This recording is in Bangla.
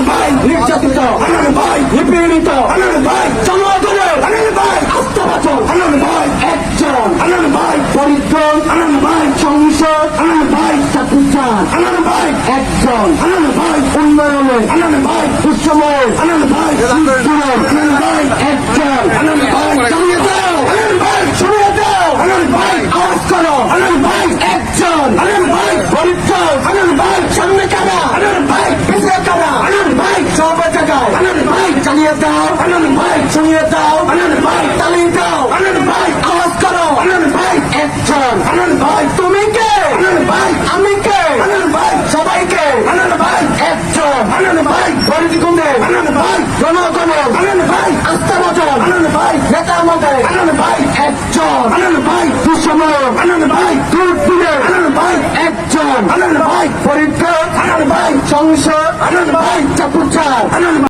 ভাই নির্যাতিত, হানান ভাই নিপীড়িত, হানান ভাই জনগণের হানান ভাই আস্থাভাজন হানান ভাই একজন হানান ভাই পরিত্রাণ, হানান ভাই সংসদ, হানান ভাই চাপুচার হানান ভাই একজন হানান ভাই উন্নয়নে হানান ভাই দুঃসময়ে হানান ভাই দূরের হানান ভাই একজন হানান ভাই চালিয়ে দাও, হানান ভাই শুনিয়ে দাও, হানান ভাই আওয়াজ করো, হানান ভাই একজন হানান ভাই পরিত্রাণ, হানান ভাই সামনে কারা, হানান ভাই পিছনে কারা, হানান ভাই সব জায়গায় হানান ভাই চালিয়ে দাও, হানান ভাই শুনিয়ে দাও, হানান ভাই চালিয়ে দাও, হানান ভাই আওয়াজ করো, হানান ভাই একজন হানান ভাই তুমি কে, হানান ভাই আমি কে, হানান ভাই সবাইকে হানান ভাই একজন হানান ভাই পরিধিকুণ্ডের হানান ভাই জনগণের হানান ভাই আস্থাভাজন হানান ভাই নেতা আমাদের হানান ভাই একজন হানান ভাই দুঃসময় হানান ভাই দূরের হানান ভাই একজন হানান ভাই পরিত্রাণ, হানান ভাই সংসদ, হানান ভাই চাপুচার হানান